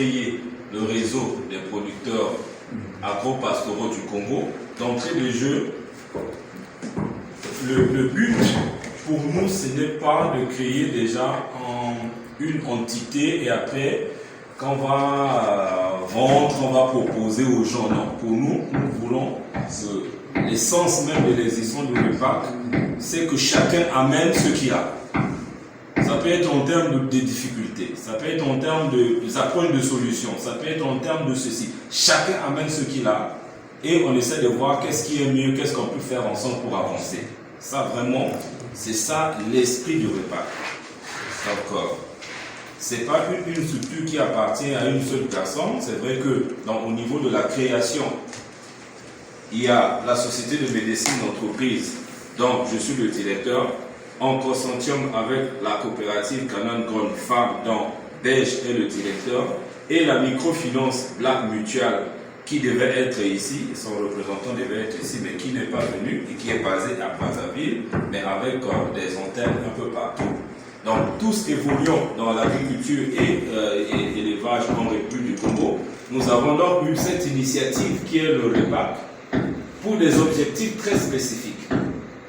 créer le réseau des producteurs agro-pastoraux du Congo. D'entrée de jeu, le but pour nous, ce n'est pas de créer déjà une entité et après, quand on va vendre, on va proposer aux gens. Non, pour nous, nous voulons l'essence même de l'existence de l'EPAC, c'est que chacun amène ce qu'il a. Ça peut être en termes de difficultés, ça peut être en termes de solutions, ça peut être en termes de ceci. Chacun amène ce qu'il a et on essaie de voir qu'est-ce qui est mieux, qu'est-ce qu'on peut faire ensemble pour avancer. Ça vraiment, c'est ça l'esprit du REPAC. Donc, c'est pas une structure qui appartient à une seule personne. C'est vrai que au niveau de la création, il y a la société de médecine d'entreprise, donc je suis le directeur, en consortium avec la coopérative Canaan Grande Farm, dont Belge est le directeur, et la microfinance Black Mutual, qui devait être ici, son représentant devait être ici, mais qui n'est pas venu, et qui est basé à Brazzaville, mais avec des antennes un peu partout. Donc tous évoluons dans l'agriculture et l'élevage en République du Congo. Nous avons donc eu cette initiative qui est le REPAC pour des objectifs très spécifiques.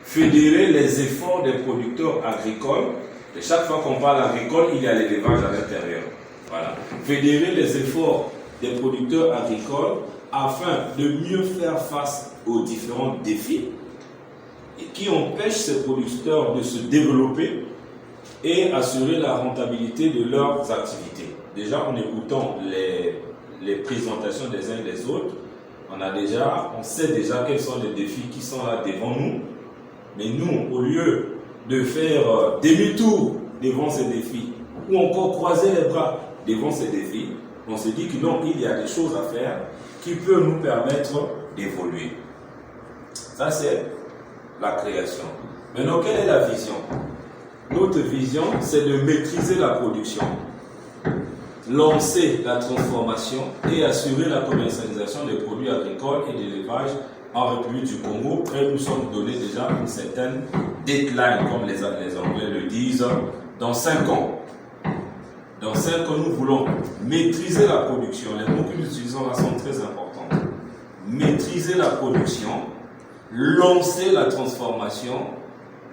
Fédérer les efforts des producteurs agricoles. Et chaque fois qu'on parle agricole, il y a l'élevage à l'intérieur. Voilà. Fédérer les efforts des producteurs agricoles afin de mieux faire face aux différents défis et qui empêchent ces producteurs de se développer et assurer la rentabilité de leurs activités. Déjà, en écoutant les présentations des uns et des autres, on sait déjà quels sont les défis qui sont là devant nous. Mais nous, au lieu de faire demi-tour devant ces défis, ou encore croiser les bras devant ces défis, on se dit que non, il y a des choses à faire qui peuvent nous permettre d'évoluer. Ça, c'est la création. Maintenant, quelle est la vision? Notre vision, c'est de maîtriser la production, lancer la transformation et assurer la commercialisation des produits agricoles et de l'élevage en République du Congo. Et nous sommes donnés déjà une certaine deadline, comme les Anglais le disent, dans 5 ans. Dans 5 ans, nous voulons maîtriser la production. Les mots que nous utilisons là sont très importants. Maîtriser la production, lancer la transformation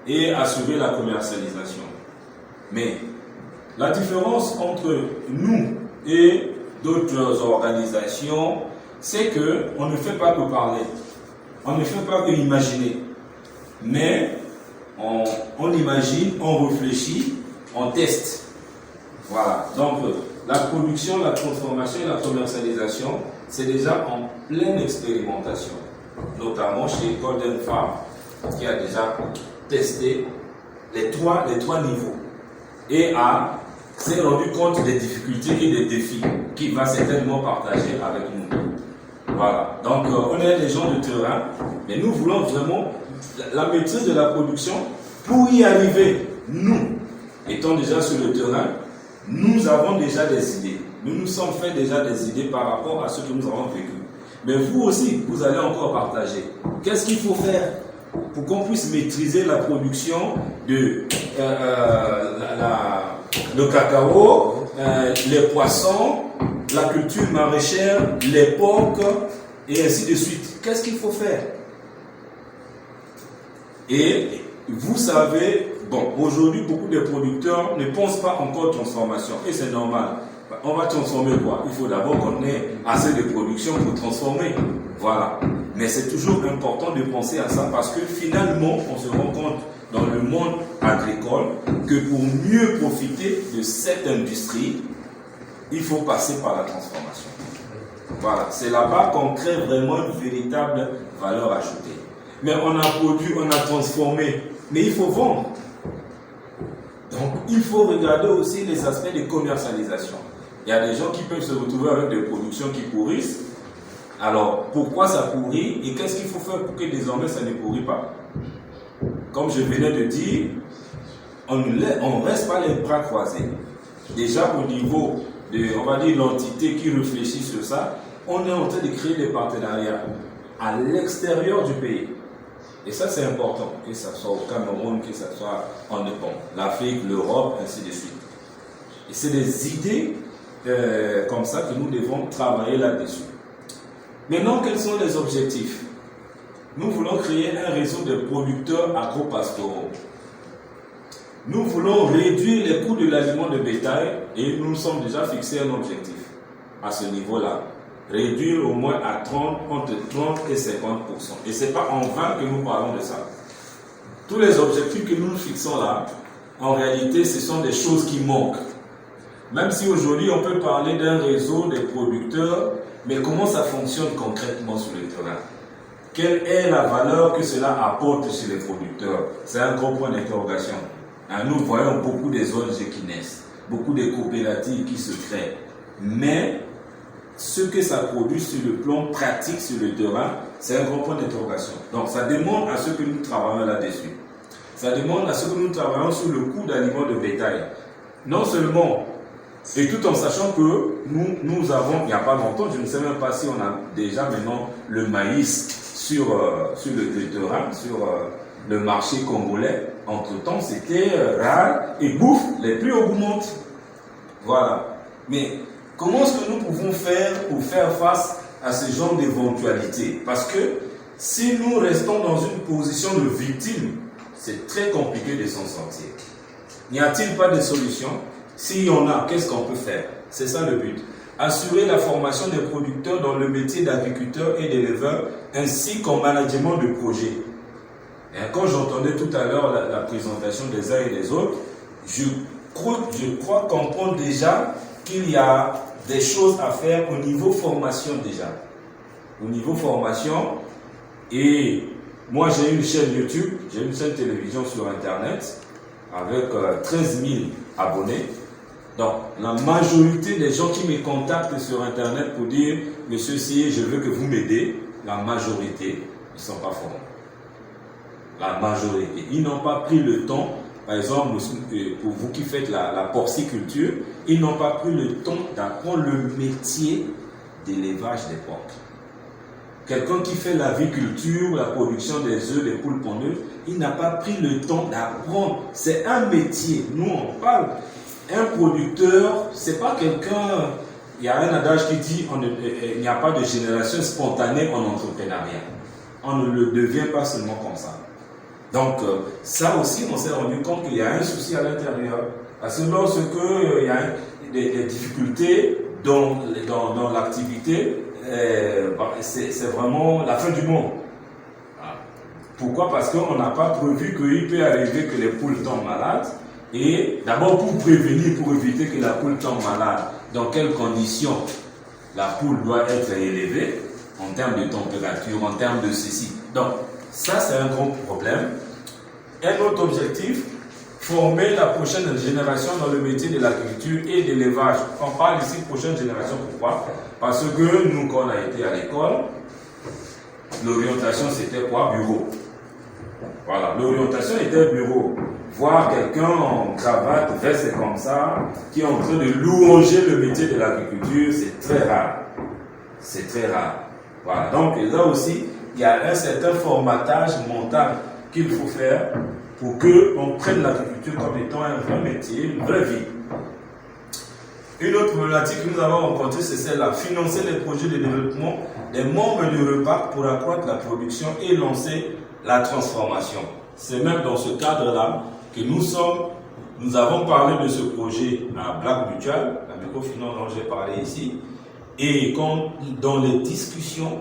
et assurer la commercialisation. Mais la différence entre nous et d'autres organisations, c'est qu'on ne fait pas que parler, on ne fait pas que imaginer, mais on imagine, on réfléchit, on teste. Voilà, donc la production, la transformation et la commercialisation, c'est déjà en pleine expérimentation, notamment chez Golden Farm, qui a déjà testé les trois niveaux et s'est rendu compte des difficultés et des défis qu'il va certainement partager avec nous. Voilà, donc on est des gens de terrain, mais nous voulons vraiment la maîtrise de la production. Pour y arriver, nous, étant déjà sur le terrain, nous avons déjà des idées. Nous nous sommes fait déjà des idées par rapport à ce que nous avons vécu. Mais vous aussi, vous allez encore partager. Qu'est-ce qu'il faut faire pour qu'on puisse maîtriser la production de le cacao, les poissons, la culture maraîchère, les porcs, et ainsi de suite. Qu'est-ce qu'il faut faire? Et vous savez, bon, aujourd'hui, beaucoup de producteurs ne pensent pas encore transformation, et c'est normal. On va transformer quoi? Il faut d'abord qu'on ait assez de production pour transformer. Voilà. Mais c'est toujours important de penser à ça parce que finalement, on se rend compte dans le monde agricole que pour mieux profiter de cette industrie, il faut passer par la transformation. Voilà. C'est là-bas qu'on crée vraiment une véritable valeur ajoutée. Mais on a produit, on a transformé, mais il faut vendre. Donc, il faut regarder aussi les aspects de commercialisation. Il y a des gens qui peuvent se retrouver avec des productions qui pourrissent. Alors, pourquoi ça pourrit et qu'est-ce qu'il faut faire pour que désormais ça ne pourrit pas? Comme je venais de dire, on ne reste pas les bras croisés. Déjà au niveau de, on va dire, l'entité qui réfléchit sur ça, on est en train de créer des partenariats à l'extérieur du pays. Et ça, c'est important, que ce soit au Cameroun, que ce soit en Europe, l'Afrique, l'Europe, ainsi de suite. Et c'est des idées comme ça que nous devons travailler là-dessus. Maintenant, quels sont les objectifs? Nous voulons créer un réseau de producteurs agro-pastoraux. Nous voulons réduire les coûts de l'aliment de bétail et nous nous sommes déjà fixés un objectif à ce niveau-là. Réduire au moins à 30, entre 30 et 50%. Et ce n'est pas en vain que nous parlons de ça. Tous les objectifs que nous nous fixons là, en réalité, ce sont des choses qui manquent. Même si aujourd'hui on peut parler d'un réseau de producteurs, mais comment ça fonctionne concrètement sur le terrain? Quelle est la valeur que cela apporte chez les producteurs? C'est un gros point d'interrogation. Nous voyons beaucoup des ONG qui naissent, beaucoup de coopératives qui se créent. Mais ce que ça produit sur le plan pratique, sur le terrain, c'est un gros point d'interrogation. Donc ça demande à ce que nous travaillons là-dessus. Ça demande à ce que nous travaillons sur le coût d'aliments de bétail. Non seulement, et tout en sachant que nous avons, il n'y a pas longtemps, je ne sais même pas si on a déjà maintenant le maïs sur le terrain, sur le marché congolais. Entre-temps, c'était rare et bouffe, les prix augmentent. Voilà. Mais comment est-ce que nous pouvons faire pour faire face à ce genre d'éventualité? Parce que si nous restons dans une position de victime, c'est très compliqué de s'en sortir. N'y a-t-il pas de solution? S'il y en a, qu'est-ce qu'on peut faire? C'est ça le but. Assurer la formation des producteurs dans le métier d'agriculteur et d'éleveur, ainsi qu'en management de projet. Et quand j'entendais tout à l'heure la présentation des uns et des autres, je crois comprendre déjà qu'il y a des choses à faire au niveau formation déjà. Au niveau formation, et moi j'ai une chaîne YouTube, j'ai une chaîne télévision sur Internet, avec 13 000 abonnés. Donc, la majorité des gens qui me contactent sur Internet pour dire « Monsieur Sié, je veux que vous m'aidez », la majorité, ils ne sont pas formés. La majorité. Ils n'ont pas pris le temps, par exemple, pour vous qui faites la porciculture, ils n'ont pas pris le temps d'apprendre le métier d'élevage des porcs. Quelqu'un qui fait l'aviculture, la production des œufs, des poules pondeuses, il n'a pas pris le temps d'apprendre. C'est un métier. Nous, on parle. Un producteur, c'est pas quelqu'un. Il y a un adage qui dit il n'y a pas de génération spontanée en entrepreneuriat. On ne le devient pas seulement comme ça. Donc, ça aussi, on s'est rendu compte qu'il y a un souci à l'intérieur. Parce que lorsqu'il y a des difficultés dans l'activité, c'est vraiment la fin du monde. Pourquoi? Parce qu'on n'a pas prévu qu'il peut arriver que les poules tombent malades. Et d'abord pour prévenir, pour éviter que la poule tombe malade, dans quelles conditions la poule doit être élevée, en termes de température, en termes de ceci. Donc, ça c'est un grand problème. Un autre objectif, former la prochaine génération dans le métier de l'agriculture et de l'élevage. On parle ici de prochaine génération, pourquoi? Parce que nous, quand on a été à l'école, l'orientation c'était quoi? Bureau. Voilà, l'orientation était bureau. Voir quelqu'un en cravate, veste comme ça, qui est en train de louanger le métier de l'agriculture, c'est très rare. C'est très rare. Voilà, donc là aussi, il y a un certain formatage mental qu'il faut faire pour qu'on prenne l'agriculture comme étant un vrai métier, une vraie vie. Une autre problématique que nous avons rencontrée, c'est celle-là, financer les projets de développement des membres de repas pour accroître la production et lancer la transformation. C'est même dans ce cadre-là que nous avons parlé de ce projet à Black Mutual, la microfinance dont j'ai parlé ici, et quand, dans les discussions,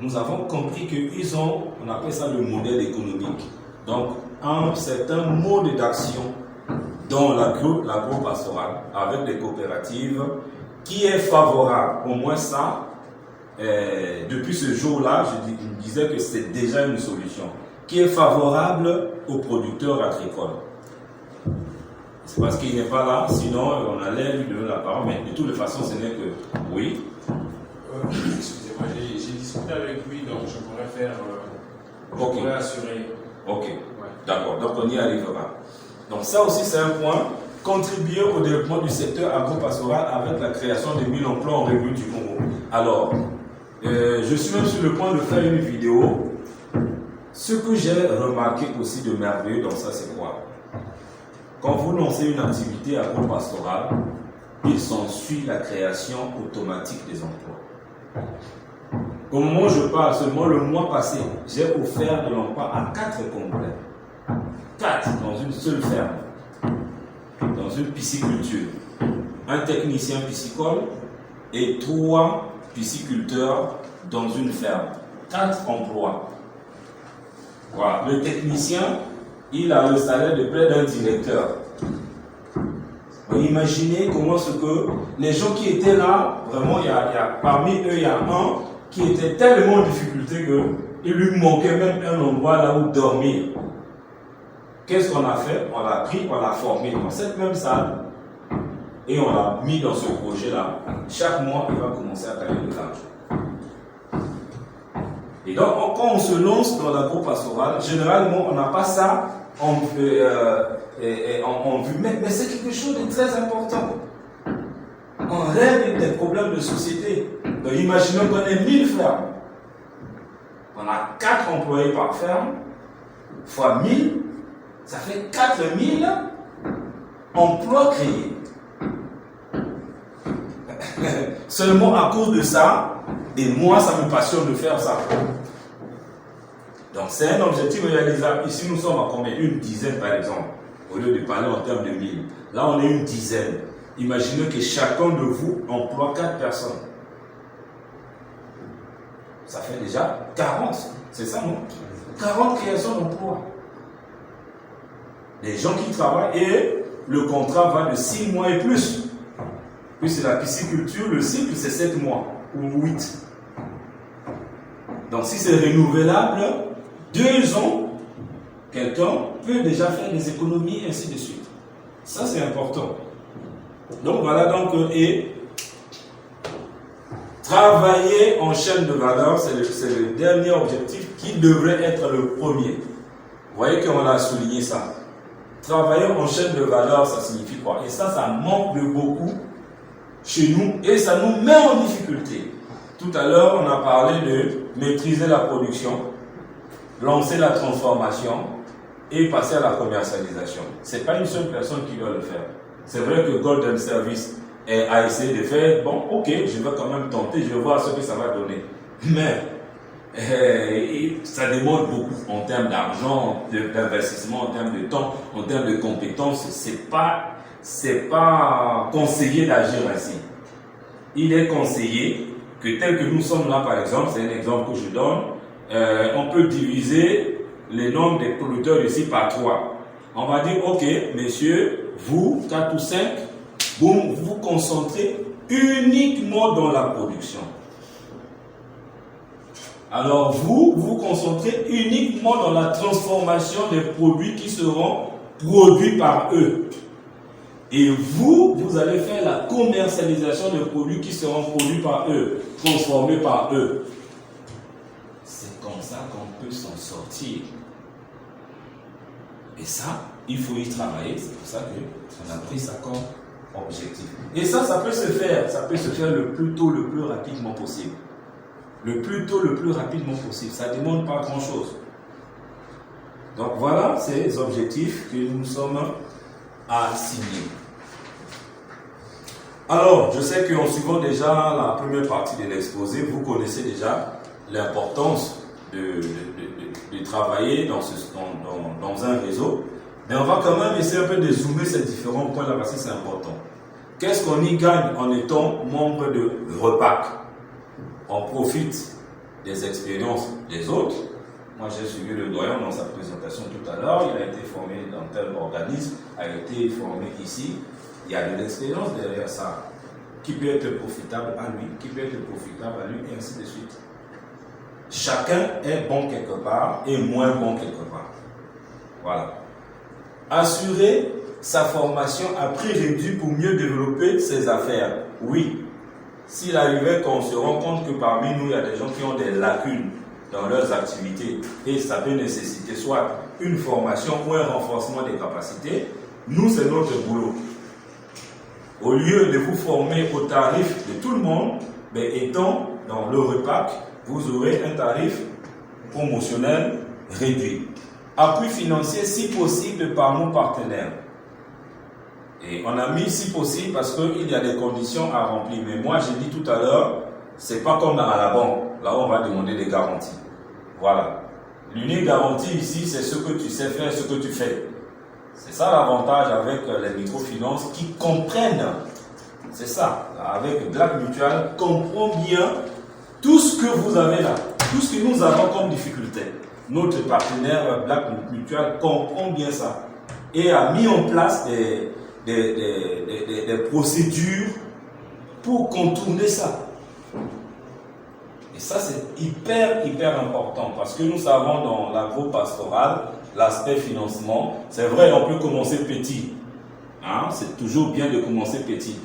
nous avons compris qu'ils ont, on appelle ça le modèle économique, donc un certain mode d'action dans l'agro-pastoral avec des coopératives qui est favorable, au moins ça, depuis ce jour-là, je me disais que c'est déjà une solution, qui est favorable aux producteurs agricoles. C'est parce qu'il n'est pas là, sinon on allait lui donner la parole, mais de toute façon, ce n'est que oui. Excusez-moi, j'ai discuté avec lui, donc je pourrais faire. Je pourrais assurer. Ok, ouais. D'accord, donc on y arrivera. Donc, ça aussi, c'est un point. Contribuer au développement du secteur agro-pastoral avec la création de 1000 emplois en République du Congo. Alors, je suis même sur le point de faire une vidéo. Ce que j'ai remarqué aussi de merveilleux dans ça, c'est quoi? Quand vous lancez une activité agro-pastorale, il s'ensuit la création automatique des emplois. Au moment où je parle, seulement le mois passé, j'ai offert de l'emploi à 4 complets. 4 dans une seule ferme, dans une pisciculture. Un technicien piscicole et 3 pisciculteurs dans une ferme. 4 emplois. Voilà. Le technicien, il a le salaire de près d'un directeur. Imaginez comment ce que les gens qui étaient là, vraiment, parmi eux, il y a un qui était tellement en difficulté qu'il lui manquait même un endroit là où dormir. Qu'est-ce qu'on a fait? On l'a pris, on l'a formé dans cette même salle et on l'a mis dans ce projet-là. Chaque mois, il va commencer à gagner de l'argent. Et donc, quand on se lance dans l'agro-pastoral, généralement, on n'a pas ça en vue. Mais c'est quelque chose de très important. On règle des problèmes de société. Donc, imaginons qu'on ait 1000 fermes. On a 4 employés par ferme, fois 1000, ça fait 4000 emplois créés. Seulement à cause de ça, et moi, ça me passionne de faire ça. Donc, c'est un objectif réalisable. Ici, nous sommes à combien? Une dizaine, par exemple. Au lieu de parler en termes de 1000. Là, on est une dizaine. Imaginez que chacun de vous emploie 4 personnes. Ça fait déjà 40. C'est ça, non? 40 créations d'emplois. Les gens qui travaillent et le contrat va de 6 mois et plus. Puis c'est la pisciculture, le cycle c'est 7 mois ou 8. Donc si c'est renouvelable, 2 ans, quelqu'un peut déjà faire des économies et ainsi de suite. Ça c'est important. Donc voilà, et travailler en chaîne de valeur, c'est le dernier objectif qui devrait être le premier. Vous voyez qu'on a souligné ça. Travailler en chaîne de valeur, ça signifie quoi? Et ça manque de beaucoup chez nous et ça nous met en difficulté. Tout à l'heure, on a parlé de maîtriser la production, lancer la transformation et passer à la commercialisation. Ce n'est pas une seule personne qui doit le faire. C'est vrai que Golden Service a essayé de faire, bon, ok, je vais quand même tenter, je vais voir ce que ça va donner. Mais ça demande beaucoup en termes d'argent, d'investissement, en termes de temps, en termes de compétences. C'est pas conseillé d'agir ainsi. Il est conseillé que tel que nous sommes là, par exemple, c'est un exemple que je donne, on peut diviser le nombre des producteurs ici par 3. On va dire, ok, messieurs, vous, 4 ou 5, vous vous concentrez uniquement dans la production. Alors vous vous concentrez uniquement dans la transformation des produits qui seront produits par eux. Et vous allez faire la commercialisation des produits qui seront produits par eux, transformés par eux. C'est comme ça qu'on peut s'en sortir. Et ça, il faut y travailler. C'est pour ça qu'on a pris ça comme objectif. Et ça peut se faire. Ça peut se faire le plus tôt, le plus rapidement possible. Le plus tôt, le plus rapidement possible. Ça ne demande pas grand-chose. Donc voilà ces objectifs que nous sommes assignés. Alors, je sais qu'en suivant déjà la première partie de l'exposé, vous connaissez déjà l'importance de travailler dans un réseau. Mais on va quand même essayer un peu de zoomer ces différents points là parce que c'est important. Qu'est-ce qu'on y gagne en étant membre de REPAC? On profite des expériences des autres. Moi, j'ai suivi le doyen dans sa présentation tout à l'heure. Il a été formé dans tel organisme, a été formé ici. Il y a de l'expérience derrière ça qui peut être profitable à lui, qui peut être profitable à lui, et ainsi de suite. Chacun est bon quelque part et moins bon quelque part. Voilà. Assurer sa formation à prix réduit pour mieux développer ses affaires. Oui. S'il arrivait qu'on se rend compte que parmi nous, il y a des gens qui ont des lacunes dans leurs activités et ça peut nécessiter soit une formation ou un renforcement des capacités, nous, c'est notre boulot. Au lieu de vous former au tarif de tout le monde, étant dans le REPAC, vous aurez un tarif promotionnel réduit. Appui financier si possible par nos partenaires. Et on a mis si possible parce qu'il y a des conditions à remplir. Mais moi, j'ai dit tout à l'heure, c'est pas comme à la banque. Là, on va demander des garanties. Voilà. L'unique garantie ici, c'est ce que tu sais faire, ce que tu fais. C'est ça l'avantage avec les microfinances qui comprennent. C'est ça. Avec Black Mutual, comprend bien tout ce que vous avez là, tout ce que nous avons comme difficulté. Notre partenaire Black Mutual comprend bien ça et a mis en place des procédures pour contourner ça. Et ça, c'est hyper important parce que nous savons dans l'agro-pastoral, l'aspect financement, c'est vrai, on peut commencer petit. Hein? C'est toujours bien de commencer petit.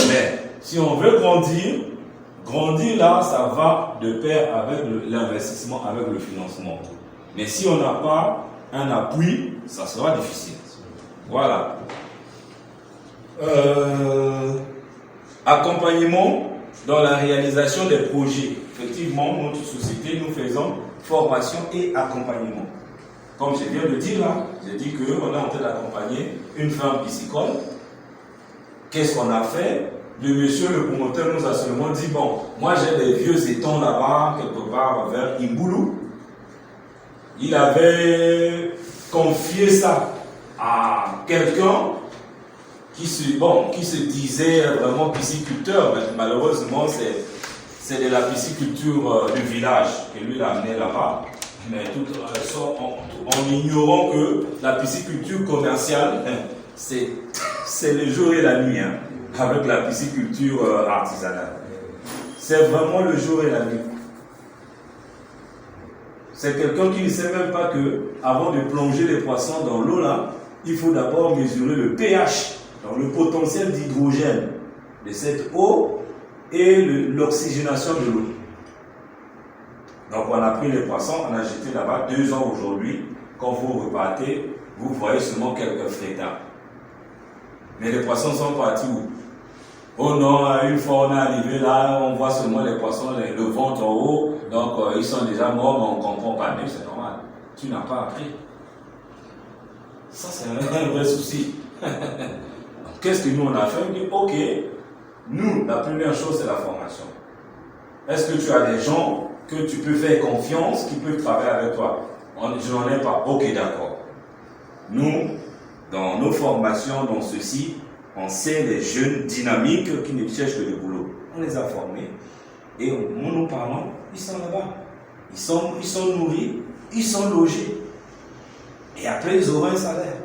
Mais si on veut grandir là, ça va de pair avec l'investissement, avec le financement. Mais si on n'a pas un appui, ça sera difficile. Voilà. Accompagnement dans la réalisation des projets. Effectivement, notre société, nous faisons formation et accompagnement. Comme je viens de dire là, j'ai dit qu'on est en train d'accompagner une ferme piscicole. Qu'est-ce qu'on a fait? Le monsieur, le promoteur, nous a seulement dit, bon, moi j'ai des vieux étangs là-bas, quelque part vers Imboulou. Il avait confié ça à quelqu'un qui se disait vraiment pisciculteur, mais malheureusement c'est de la pisciculture du village que lui l'a amené là-bas. Mais tout en ignorant que la pisciculture commerciale, c'est le jour et la nuit, hein, avec la pisciculture artisanale. C'est vraiment le jour et la nuit. C'est quelqu'un qui ne sait même pas que, avant de plonger les poissons dans l'eau là, il faut d'abord mesurer le pH, donc le potentiel d'hydrogène de cette eau et l'oxygénation de l'eau. Donc on a pris les poissons, on a jeté là-bas 2 ans aujourd'hui. Quand vous repartez, vous voyez seulement quelques frétas. Mais les poissons sont partis où? Oh non, une fois on est arrivé là, on voit seulement les poissons, le ventre en haut, donc ils sont déjà morts, mais on ne comprend pas, mais c'est normal. Tu n'as pas appris. Ça, c'est un vrai souci. Qu'est-ce que nous on a fait? On dit, ok, nous, la première chose, c'est la formation. Est-ce que tu as des gens que tu peux faire confiance, qui peuvent travailler avec toi? Je n'en ai pas. Ok, d'accord. Nous, dans nos formations, dans ceci, on sait les jeunes dynamiques qui ne cherchent que le boulot. On les a formés et en nous parlant, ils sont là-bas. Ils sont nourris, ils sont logés. Et après, ils auront un salaire.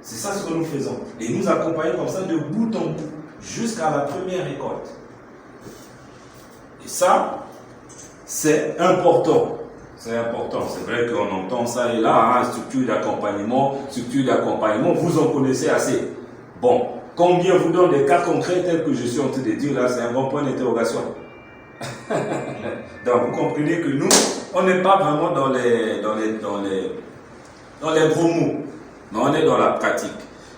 C'est ça ce que nous faisons. Et nous accompagnons comme ça de bout en bout, jusqu'à la première récolte. Et ça, c'est important. C'est important. C'est vrai qu'on entend ça et là, hein, structure d'accompagnement, vous en connaissez assez. Bon, combien vous donne des cas concrets tels que je suis en train de dire là, c'est un bon point d'interrogation. Donc vous comprenez que nous, on n'est pas vraiment dans les gros mots, mais on est dans la pratique.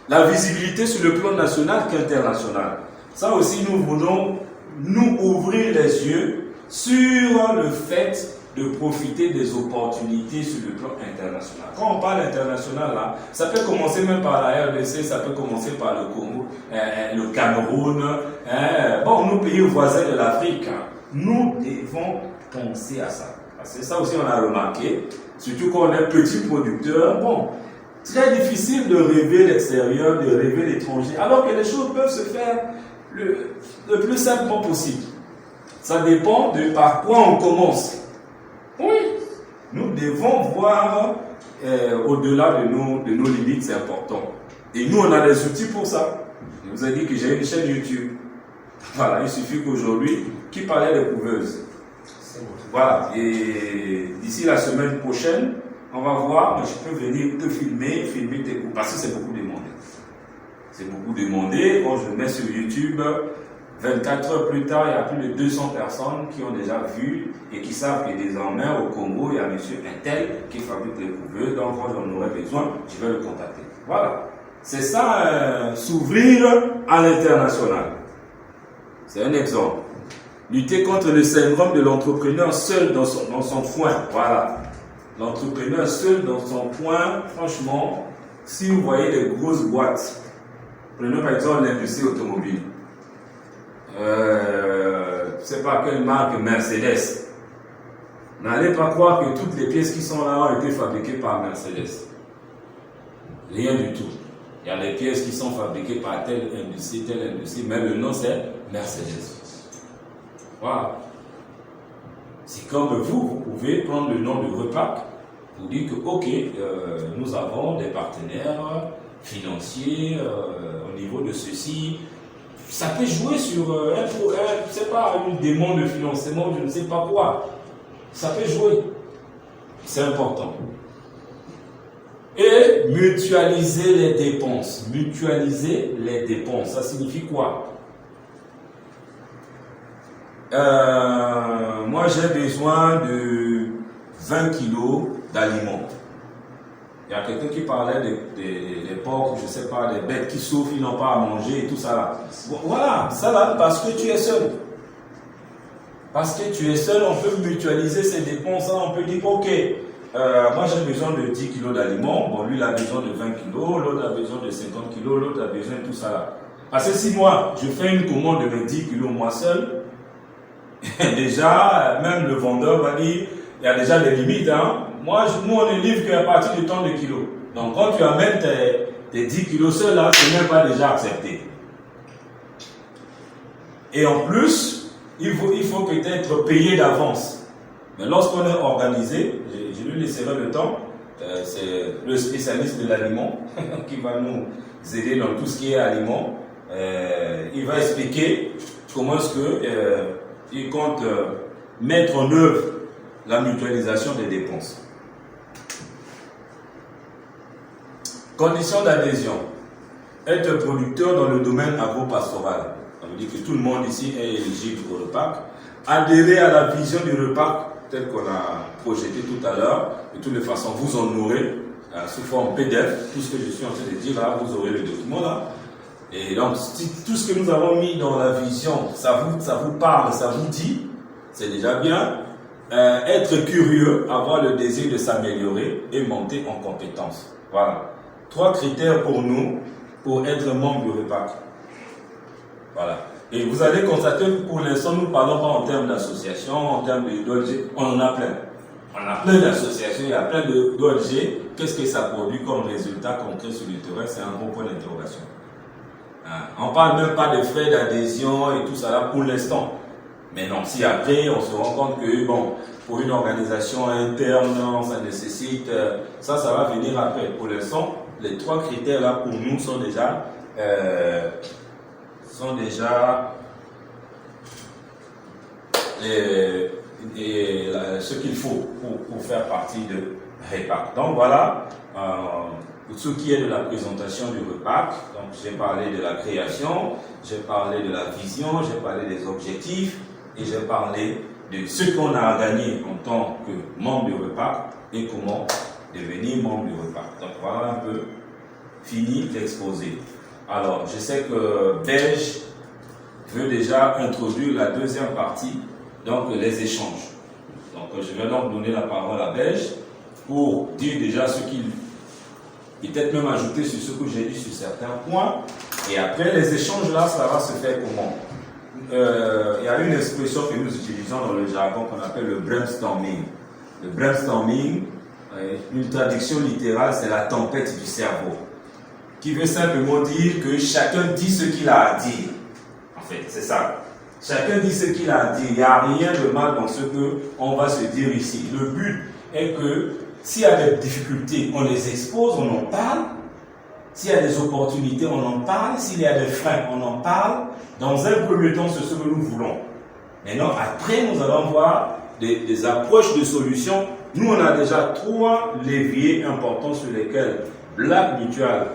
La visibilité sur le plan national qu'international. Ça aussi, nous voulons nous ouvrir les yeux sur le fait de profiter des opportunités sur le plan international. Quand on parle international, là, ça peut commencer même par la RDC, ça peut commencer par le Congo, le Cameroun, nos pays voisins de l'Afrique. Nous devons penser à ça. C'est ça aussi on a remarqué, surtout quand on est petit producteur. Bon, très difficile de rêver l'extérieur, de rêver l'étranger, alors que les choses peuvent se faire le plus simplement possible. Ça dépend de par quoi on commence. Oui, nous devons voir au-delà de nos limites, c'est important. Et nous, on a des outils pour ça. Je vous ai dit que j'ai une chaîne YouTube. Voilà, il suffit qu'aujourd'hui, qui parlait des couveuses. Voilà, et d'ici la semaine prochaine, on va voir, je peux venir te filmer tes coups, parce que c'est beaucoup demandé. C'est beaucoup demandé. Quand je mets sur YouTube, 24 heures plus tard, il y a plus de 200 personnes qui ont déjà vu et qui savent que désormais au Congo, il y a monsieur Intel qui fabrique les couveuses. Donc quand j'en aurai besoin, je vais le contacter. Voilà. C'est ça, s'ouvrir à l'international. C'est un exemple. Lutter contre le syndrome de l'entrepreneur seul dans son coin. Voilà. L'entrepreneur seul dans son coin, franchement, si vous voyez des grosses boîtes, prenons par exemple l'industrie automobile, je ne sais pas quelle marque, Mercedes. N'allez pas croire que toutes les pièces qui sont là ont été fabriquées par Mercedes. Rien du tout. Il y a des pièces qui sont fabriquées par telle industrie, mais le nom c'est Mercedes. Voilà. C'est comme vous pouvez prendre le nom de Repac, vous dites que ok, nous avons des partenaires financiers au niveau de ceci. Ça peut jouer sur je ne sais pas, une demande de financement, je ne sais pas quoi. Ça peut jouer. C'est important. Et mutualiser les dépenses. Mutualiser les dépenses, ça signifie quoi? Moi, j'ai besoin de 20 kilos d'aliments. Il y a quelqu'un qui parlait des porcs, je ne sais pas, des bêtes qui souffrent, ils n'ont pas à manger et tout ça là. Voilà, ça là, parce que tu es seul. Parce que tu es seul, on peut mutualiser ces dépenses. On peut dire, ok, moi j'ai besoin de 10 kilos d'aliments. Bon, lui il a besoin de 20 kilos, l'autre a besoin de 50 kilos, l'autre a besoin de tout ça là. Parce que si moi, je fais une commande de mes 10 kilos moi seul, déjà, même le vendeur va dire, il y a déjà des limites. Hein. Nous on ne livre qu'à partir de tant de kilos. Donc quand tu amènes tes 10 kilos seul là, c'est même pas déjà accepté. Et en plus, il faut peut-être payer d'avance. Mais lorsqu'on est organisé, je lui laisserai le temps, c'est le spécialiste de l'aliment qui va nous aider dans tout ce qui est aliment. Il va expliquer comment est-ce qu'il compte mettre en œuvre la mutualisation des dépenses. Conditions d'adhésion. Être producteur dans le domaine agro-pastoral. Ça veut dire que tout le monde ici est éligible au Repac. Adhérer à la vision du Repac, telle qu'on a projeté tout à l'heure. De toutes les façons, vous en aurez sous forme PDF. Tout ce que je suis en train de dire là, vous aurez le document là. Et donc, si tout ce que nous avons mis dans la vision, ça vous parle, ça vous dit, c'est déjà bien. Être curieux, avoir le désir de s'améliorer et monter en compétence. Voilà. 3 critères pour nous, pour être membre du Repac. Voilà. Et vous allez constater que pour l'instant, nous ne parlons pas en termes d'association, en termes d'ONG. On en a plein. On a plein d'associations, il y a plein d'ONG. Qu'est-ce que ça produit comme résultat concret sur le terrain? C'est un gros point d'interrogation. On ne parle même pas de frais d'adhésion et tout ça là pour l'instant. Mais non, si après on se rend compte que bon, pour une organisation interne, ça nécessite, ça va venir après. Pour l'instant, les 3 critères là pour nous sont déjà ce qu'il faut pour faire partie de Repac. Donc voilà, pour ce qui est de la présentation du Repac, donc j'ai parlé de la création, j'ai parlé de la vision, j'ai parlé des objectifs et j'ai parlé de ce qu'on a à gagner en tant que membre du Repac et comment devenir membre du Repac. Donc voilà un peu fini l'exposé. Alors, je sais que Belge veut déjà introduire la deuxième partie, donc les échanges. Donc, je vais donc donner la parole à Belge pour dire déjà ce qu'il peut-être même ajouter sur ce que j'ai dit sur certains points. Et après, les échanges là, ça va se faire comment? Il y a une expression que nous utilisons dans le jargon qu'on appelle le brainstorming. Le brainstorming, une traduction littérale, c'est la tempête du cerveau. Qui veut simplement dire que chacun dit ce qu'il a à dire. En fait, c'est ça. Chacun dit ce qu'il a à dire. Il n'y a rien de mal dans ce qu'on va se dire ici. Le but est que s'il y a des difficultés, on les expose, on en parle. S'il y a des opportunités, on en parle. S'il y a des freins, on en parle. Dans un premier temps, c'est ce que nous voulons. Maintenant, après, nous allons voir des approches de solutions. Nous, on a déjà 3 leviers importants sur lesquels Black Mutual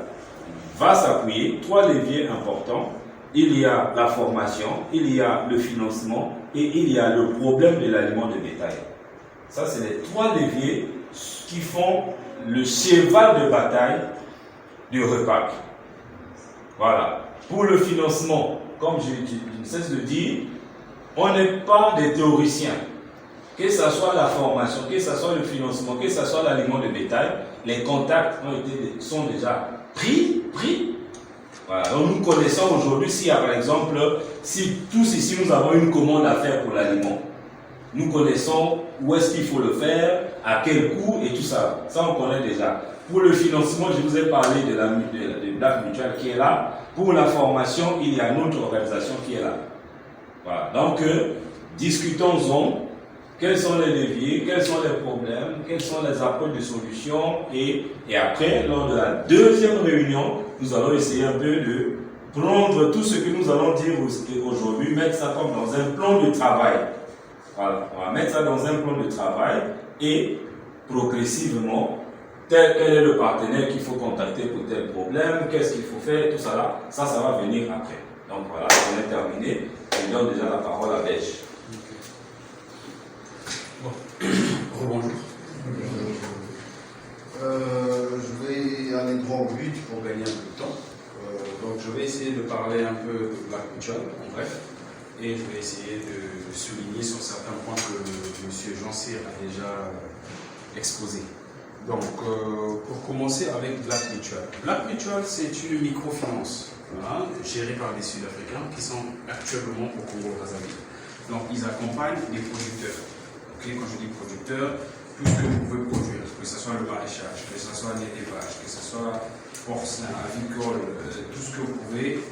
va s'appuyer. 3 leviers importants. Il y a la formation, il y a le financement et il y a le problème de l'aliment de bétail. Ça, c'est les 3 leviers qui font le cheval de bataille du Repac. Voilà. Pour le financement, comme je ne cesse de dire, on n'est pas des théoriciens. que ce soit la formation, que ce soit le financement, que ce soit l'aliment de bétail, les contacts sont déjà pris. Voilà. Donc nous connaissons aujourd'hui, si par exemple, si tous ici nous avons une commande à faire pour l'aliment, nous connaissons où est-ce qu'il faut le faire, à quel coût et tout ça. Ça on connaît déjà. Pour le financement, je vous ai parlé de Black Mutual qui est là. Pour la formation, il y a une autre organisation qui est là. Voilà. Donc, discutons-en. Quels sont les leviers, quels sont les problèmes, quelles sont les approches de solutions et après, lors de la deuxième réunion, nous allons essayer un peu de prendre tout ce que nous allons dire aujourd'hui, mettre ça comme dans un plan de travail. Voilà. On va mettre ça dans un plan de travail et progressivement, quel est le partenaire qu'il faut contacter pour tel problème, qu'est-ce qu'il faut faire, tout ça là, ça va venir après. Donc voilà, on est terminé. Je donne déjà la parole à Belge. Bonjour. Je vais aller droit au but pour gagner un peu de temps. Donc je vais essayer de parler un peu de Black Mutual en bref, et je vais essayer de souligner sur certains points que M. Jean Cyr a déjà exposés. Donc pour commencer avec Black Mutual. Black Mutual, c'est une microfinance gérée par des Sud-Africains qui sont actuellement au Congo-Brazzaville. Donc ils accompagnent les producteurs. Quand je dis producteur, tout ce que vous pouvez produire, que ce soit le maraîchage, que ce soit l'élevage, que ce soit porcin, avicole, tout ce que vous pouvez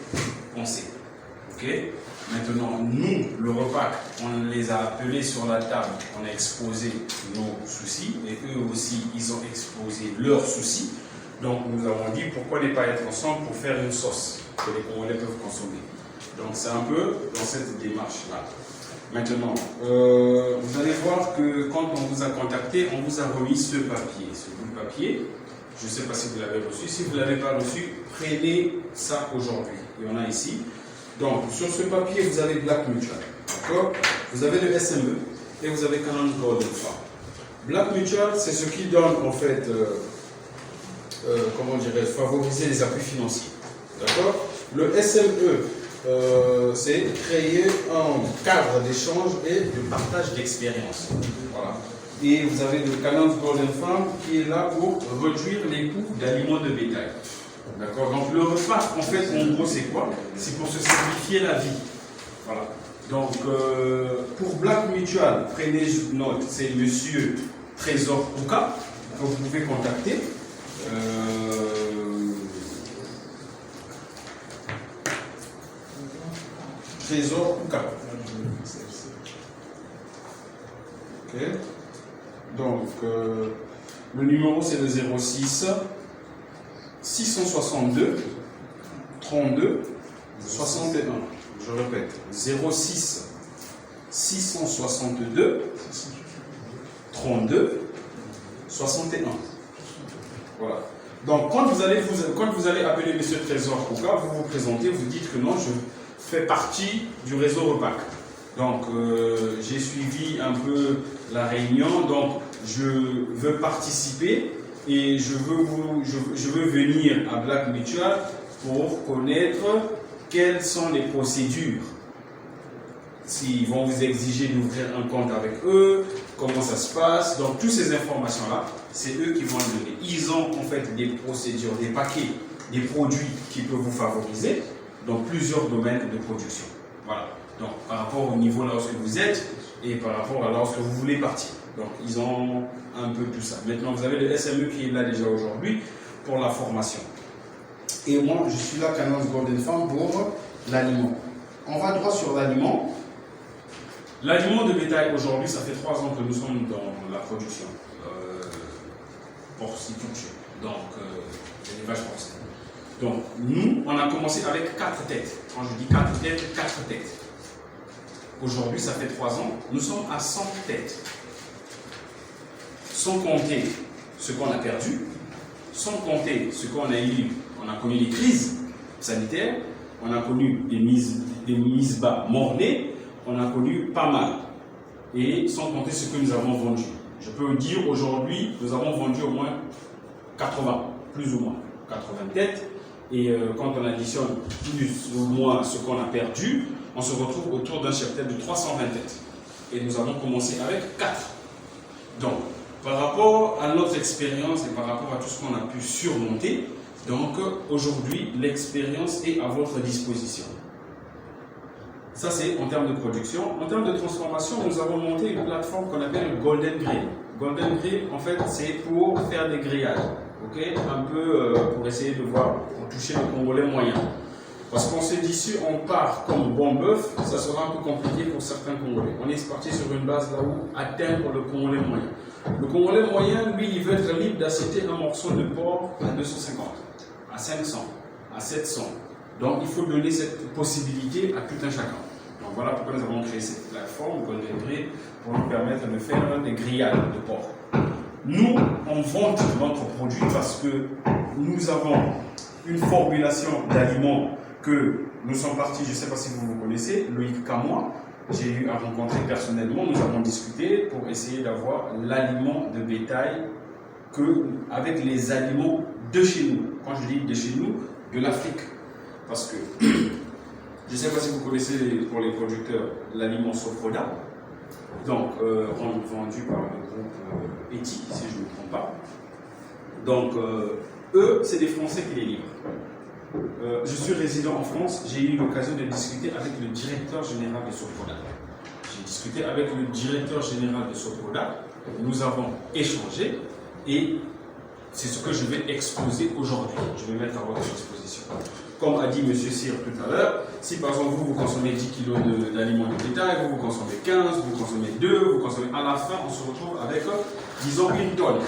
penser. Okay? Maintenant, nous, le repas, on les a appelés sur la table, on a exposé nos soucis, et eux aussi, ils ont exposé leurs soucis. Donc, nous avons dit pourquoi ne pas être ensemble pour faire une sauce que les Congolais peuvent consommer. Donc, c'est un peu dans cette démarche-là. Maintenant, vous allez voir que quand on vous a contacté, on vous a remis ce papier. Ce bout de papier, je ne sais pas si vous l'avez reçu. Si vous ne l'avez pas reçu, prenez ça aujourd'hui. Il y en a ici. Donc, sur ce papier, vous avez Black Mutual. D'accord? Vous avez le SME et vous avez Canaan Golden Farm. Black Mutual, c'est ce qui donne, en fait, comment dirais-je, favoriser les appuis financiers. D'accord? Le SME, c'est créer un cadre d'échange et de partage d'expérience. Voilà. Et vous avez le Canaan Golden Farm qui est là pour réduire les coûts d'aliments de bétail. D'accord. Donc le repas, en fait, en gros, c'est quoi? C'est pour se simplifier la vie. Voilà. Donc pour Black Mutual, prenez note, c'est Monsieur Trésor Kouka que vous pouvez contacter. Trésor Kouka. Ok. Donc, le numéro c'est le 06 662 32 61. Je répète, 06 662 32 61. Voilà. Donc, quand vous allez appeler M. Trésor Kouka, vous vous présentez, vous dites que non, je fais partie du réseau REPAC. Donc, j'ai suivi un peu la réunion, donc je veux participer et je veux venir à Black Mutual pour connaître quelles sont les procédures. S'ils vont vous exiger d'ouvrir un compte avec eux, comment ça se passe. Donc, toutes ces informations-là, c'est eux qui vont le donner. Ils ont en fait des procédures, des paquets, des produits qui peuvent vous favoriser dans plusieurs domaines de production. Voilà. Donc, par rapport au niveau là où vous êtes et par rapport à là où vous voulez partir. Donc, ils ont un peu tout ça. Maintenant, vous avez le SME qui est là déjà aujourd'hui pour la formation. Et moi, je suis là, Canaan Golden Farm, pour l'aliment. On va droit sur l'aliment. L'aliment de bétail aujourd'hui, ça fait 3 ans que nous sommes dans la production porciculture, donc l'élevage porcin. Donc, nous, on a commencé avec 4 têtes. Quand je dis 4 têtes, 4 têtes. Aujourd'hui, ça fait 3 ans, nous sommes à 100 têtes. Sans compter ce qu'on a perdu, sans compter ce qu'on a eu, on a connu des crises sanitaires, on a connu des mises bas mort-nés, on a connu pas mal. Et sans compter ce que nous avons vendu. Je peux vous dire aujourd'hui, nous avons vendu au moins 80, plus ou moins 80 têtes. Et quand on additionne plus ou moins ce qu'on a perdu, on se retrouve autour d'un cheptel de 320 têtes. et nous avons commencé avec 4. Donc, par rapport à notre expérience et par rapport à tout ce qu'on a pu surmonter, donc aujourd'hui, l'expérience est à votre disposition. Ça, c'est en termes de production. En termes de transformation, nous avons monté une plateforme qu'on appelle Golden Grill. Golden Grill, en fait, c'est pour faire des grillages. Okay, un peu pour essayer de voir, pour toucher le Congolais moyen. Parce qu'on s'est dit, si on part comme bon bœuf, ça sera un peu compliqué pour certains Congolais. On est parti sur une base là où atteindre le Congolais moyen. Le Congolais moyen, lui, il veut être libre d'acheter un morceau de porc à 250, à 500, à 700. Donc il faut donner cette possibilité à tout un chacun. Donc voilà pourquoi nous avons créé cette plateforme Golden Grill pour nous permettre de faire des grillades de porc. Nous, on vend notre produit parce que nous avons une formulation d'aliments que nous sommes partis, je ne sais pas si vous connaissez, Loïc Kamois, j'ai eu à rencontrer personnellement, nous avons discuté pour essayer d'avoir l'aliment de bétail avec les aliments de chez nous. Quand je dis de chez nous, de l'Afrique. Parce que, je ne sais pas si vous connaissez pour les producteurs l'aliment Soproda, donc vendu par le groupe Eti, si je ne me trompe pas. Donc, eux, c'est des Français qui les livrent. Je suis résident en France, j'ai eu l'occasion de discuter avec le directeur général de Soproda. J'ai discuté avec le directeur général de Soproda, nous avons échangé et c'est ce que je vais exposer aujourd'hui. Je vais mettre à votre exposition. Comme a dit M. Cyr tout à l'heure, si par exemple vous consommez 10 kg d'aliments de bétail, vous consommez 15, vous consommez 2, vous consommez à la fin, on se retrouve avec, disons, 1 tonne.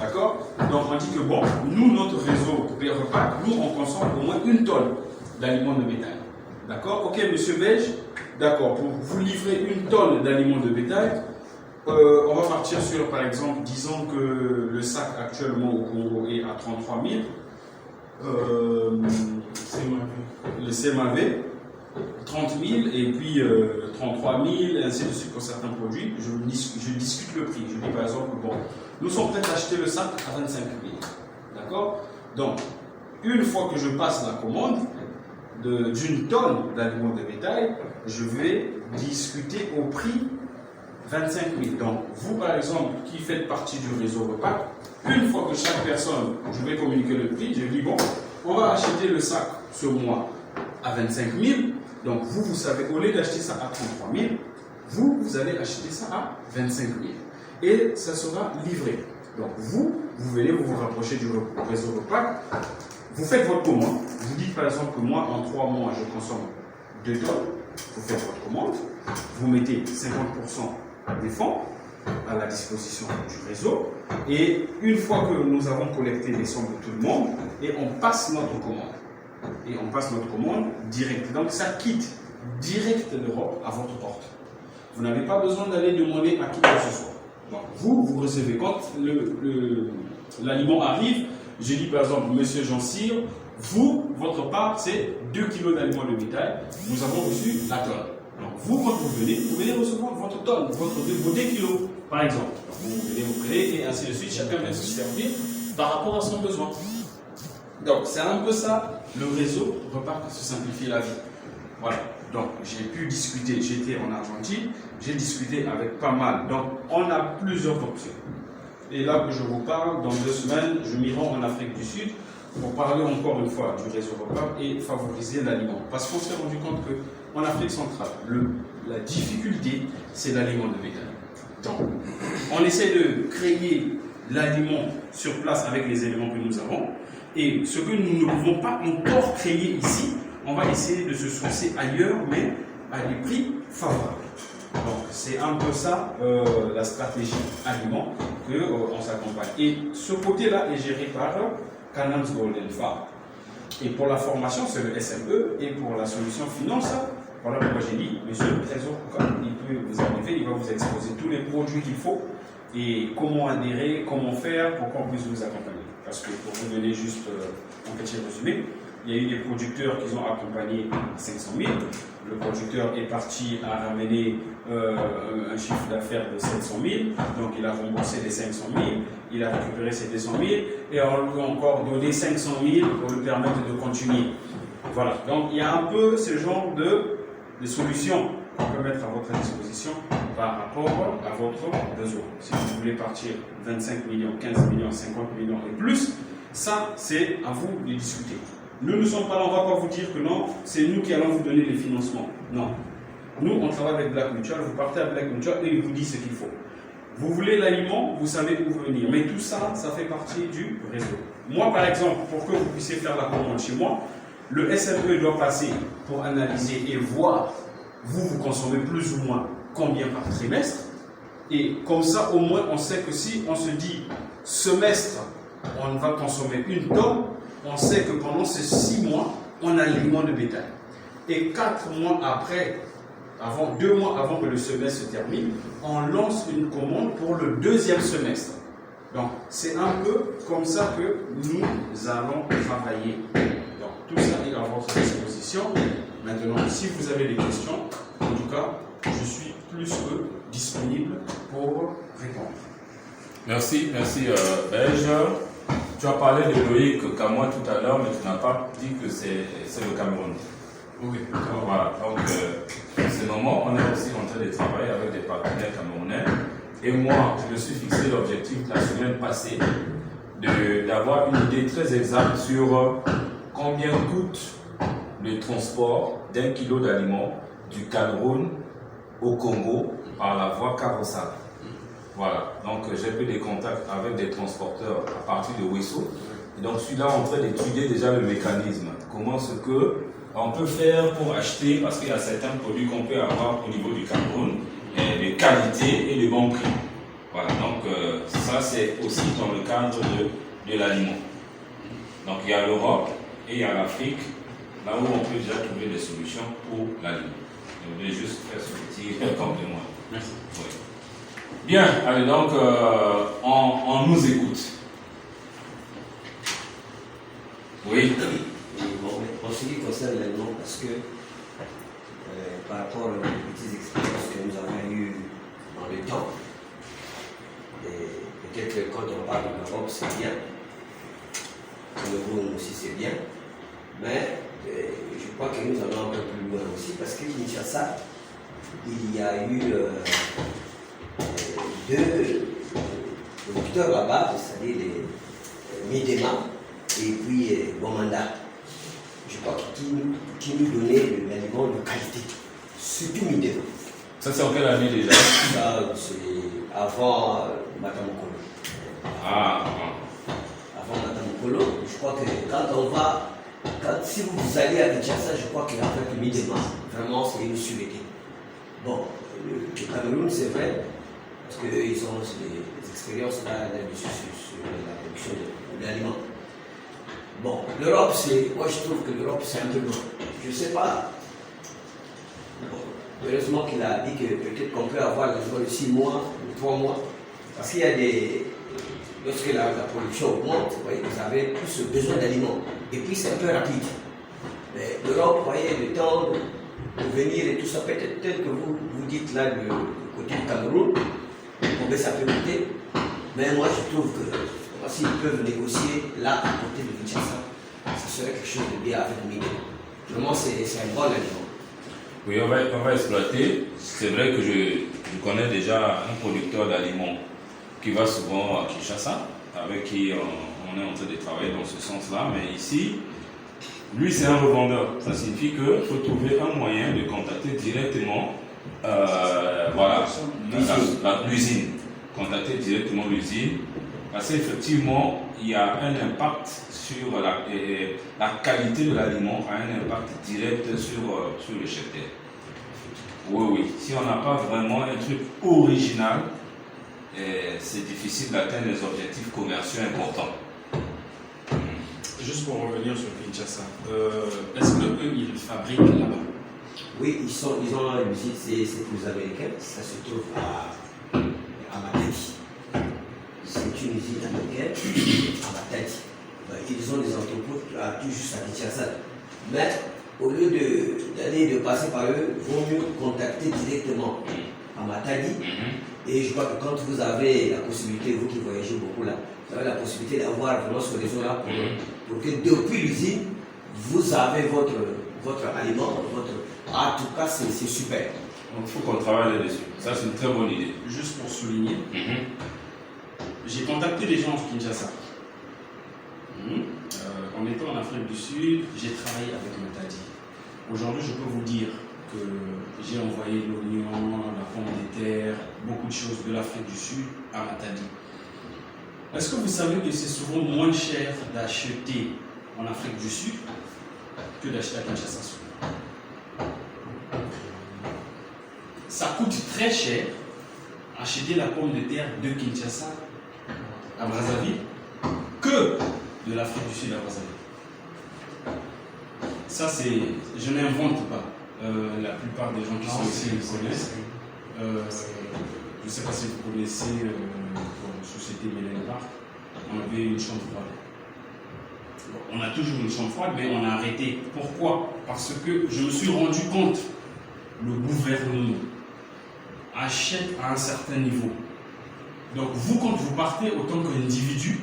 D'accord? Donc on dit que bon, nous, notre réseau repas, nous, on consomme au moins 1 tonne d'aliments de bétail. D'accord? Ok, monsieur Belge, d'accord, pour vous livrer 1 tonne d'aliments de bétail, on va partir sur, par exemple, disons que le sac actuellement au Congo est à 33 000. Le CMAV, 30 000 et puis 33 000, et ainsi de suite pour certains produits. Je discute le prix. Je dis par exemple, bon, nous sommes prêts à acheter le sac à 25 000. D'accord? Donc, une fois que je passe la commande d'une tonne d'aliments de bétail, je vais discuter au prix 25 000. Donc, vous, par exemple, qui faites partie du réseau repas, une fois que chaque personne, je vais communiquer le prix, je dis, bon, on va acheter le sac ce mois à 25 000. Donc, vous savez, au lieu d'acheter ça à 33 000, vous allez acheter ça à 25 000. Et ça sera livré. Donc, vous venez, vous rapprochez du réseau repas, vous faites votre commande. Vous dites, par exemple, que moi, en 3 mois, je consomme 2 tonnes. Vous faites votre commande. Vous mettez 50% des fonds à la disposition du réseau et une fois que nous avons collecté les sommes de tout le monde et on passe notre commande direct, donc ça quitte direct l'Europe à votre porte. Vous n'avez pas besoin d'aller demander à qui que ce soit. Donc vous recevez quand l'aliment arrive. Je dis par exemple, monsieur Jean Cyr, votre part c'est 2 kg d'aliments de bétail, nous avons reçu la tonne. Donc vous, quand vous venez recevoir votre tonne, vos 2 kilos, par exemple. Donc, vous venez vous créer et ainsi de suite, chacun vient se servir par rapport à son besoin. Donc c'est un peu ça, le réseau repas pour se simplifier la vie. Voilà, donc j'ai pu discuter, j'étais en Argentine, j'ai discuté avec pas mal, donc on a plusieurs options. Et là que je vous parle, dans 2 semaines, je m'y rends en Afrique du Sud pour parler encore une fois du réseau repas et favoriser l'aliment. Parce qu'on s'est rendu compte qu'en Afrique centrale, la difficulté, c'est l'aliment de bétail. Donc, on essaie de créer l'aliment sur place avec les éléments que nous avons. Et ce que nous ne pouvons pas encore créer ici, on va essayer de se sourcer ailleurs, mais à des prix favorables. Donc, c'est un peu ça, la stratégie aliment qu'on s'accompagne. Et ce côté-là est géré par Canams Golden Farm. Et pour la formation, c'est le SME. Et pour la solution finance, voilà pourquoi j'ai dit, monsieur le trésor, il peut vous arriver, il va vous exposer tous les produits qu'il faut et comment adhérer, comment faire pour qu'on puisse vous accompagner. Parce que pour vous donner juste un petit résumé, il y a eu des producteurs qui ont accompagné à 500 000. Le producteur est parti à ramener un chiffre d'affaires de 700 000. Donc il a remboursé les 500 000. Il a récupéré ses 200 000. Et on lui a encore donné 500 000 pour lui permettre de continuer. Voilà. Donc il y a un peu ce genre de solutions qu'on peut mettre à votre disposition par rapport à votre besoin. Si vous voulez partir 25 millions, 15 millions, 50 millions et plus, ça, c'est à vous de discuter. Nous ne sommes pas là, on ne va pas vous dire que non, c'est nous qui allons vous donner les financements. Non. Nous, on travaille avec Black Mutual, vous partez avec Black Mutual et il vous dit ce qu'il faut. Vous voulez l'aliment, vous savez où venir. Mais tout ça, ça fait partie du réseau. Moi, par exemple, pour que vous puissiez faire la commande chez moi, le SME doit passer pour analyser et voir, vous consommez plus ou moins combien par trimestre. Et comme ça, au moins, on sait que si on se dit semestre, on va consommer 1 tonne, on sait que pendant ces 6 mois, on a l'aliment de bétail. Et 4 mois après, 2 mois avant que le semestre se termine, on lance une commande pour le 2e semestre. Donc, c'est un peu comme ça que nous allons travailler. Donc, tout ça est à votre disposition. Maintenant, si vous avez des questions, en tout cas, je suis plus que disponible pour répondre. Merci Belge. Tu as parlé de Loïc Kamoa tout à l'heure, mais tu n'as pas dit que c'est le Cameroun. Oui. Voilà, donc en ce moment, on est aussi en train de travailler avec des partenaires camerounais. Et moi, je me suis fixé l'objectif la semaine passée d'avoir une idée très exacte sur combien coûte le transport d'1 kilo d'aliments du Cameroun au Congo par la voie carrossable. Voilà, donc j'ai pris des contacts avec des transporteurs à partir de Wesso. Et donc je suis là en train d'étudier déjà le mécanisme. Comment ce que on peut faire pour acheter, parce qu'il y a certains produits qu'on peut avoir au niveau du Cameroun, de qualité et de bon prix. Voilà, donc ça c'est aussi dans le cadre de l'aliment. Donc il y a l'Europe et il y a l'Afrique, là où on peut déjà trouver des solutions pour l'aliment. Je voulais juste faire ce petit complément. Merci. Oui. Bien, allez donc on nous écoute. Oui. Bon, en ce qui concerne l'aliment, parce que par rapport aux petites expériences que nous avons eues dans le temps, et peut-être que quand on parle de l'Europe, c'est bien, le Cameroun aussi c'est bien, mais je crois que nous allons un peu plus loin aussi, parce qu'à Kinshasa, il y a eu 2 producteurs là-bas, c'est-à-dire les Midema et puis Bomanda. Je crois qui nous donnait de l'aliment de qualité, surtout Midema. Ça c'est en quelle année déjà? Ça, c'est avant Matamokolo. Avant Matamokolo, je crois que si vous allez à Kinshasa, je crois qu'avec Midema, vraiment c'est une sûreté. Bon, le Cameroun c'est vrai, parce qu'eux ils ont des expériences là-dessus sur la production d'aliments. Bon, l'Europe, moi je trouve que l'Europe c'est un peu loin. Je ne sais pas. Bon, heureusement qu'il a dit que peut-être qu'on peut avoir l'aliment de 6 mois, de 3 mois. Parce qu'il y a lorsque la production augmente, vous voyez, vous avez plus besoin d'aliments. Et puis c'est un peu rapide. Mais l'Europe, vous voyez, le temps de venir et tout ça, peut-être que vous dites là du côté du Cameroun, combien ça peut coûter. Mais moi je trouve que s'ils peuvent négocier là à côté de Kinshasa, ça serait quelque chose de bien avec Miguel. Vraiment, c'est un bon aliment. Oui, on va exploiter. C'est vrai que je connais déjà un producteur d'aliments qui va souvent à Kinshasa, avec qui on est en train de travailler dans ce sens-là. Mais ici, lui, c'est un revendeur. Ça signifie qu'il faut trouver un moyen de contacter directement l'usine. Contacter directement l'usine. Parce qu'effectivement, il y a un impact sur la qualité de l'aliment, a un impact direct sur le cheptel. Oui. Si on n'a pas vraiment un truc original, c'est difficile d'atteindre les objectifs commerciaux importants. Juste pour revenir sur Kinshasa, est-ce qu'eux, ils fabriquent là-bas? Oui, ils ont une usine, c'est pour les Américains, ça se trouve à Matadi. C'est une usine américaine à Matadi. Ils ont des entrepôts tout juste à Kinshasa. Mais au lieu de passer par eux, il vaut mieux contacter directement à Matadi. Et je crois que quand vous avez la possibilité, vous qui voyagez beaucoup là, vous avez la possibilité d'avoir vraiment ce réseau-là pour que depuis l'usine, vous avez votre aliment, en tout cas c'est super. Donc il faut qu'on travaille là-dessus. Ça, c'est une très bonne idée. Juste pour souligner, j'ai contacté des gens à Kinshasa. En étant en Afrique du Sud, j'ai travaillé avec Matadi. Aujourd'hui, je peux vous dire que j'ai envoyé l'oignon, la pomme de terre, beaucoup de choses de l'Afrique du Sud à Matadi. Est-ce que vous savez que c'est souvent moins cher d'acheter en Afrique du Sud que d'acheter à Kinshasa? Ça coûte très cher acheter la pomme de terre de Kinshasa à Brazzaville que de l'Afrique du Sud à Brazzaville. Ça, c'est, je n'invente pas. La plupart des gens qui sont ici le connaissent. Je ne sais pas si vous connaissez la société Mélène Park. On avait une chambre froide. Bon, on a toujours une chambre froide, mais on a arrêté. Pourquoi? Parce que je me suis rendu compte, le gouvernement achète à un certain niveau. Donc vous, quand vous partez autant qu'individu,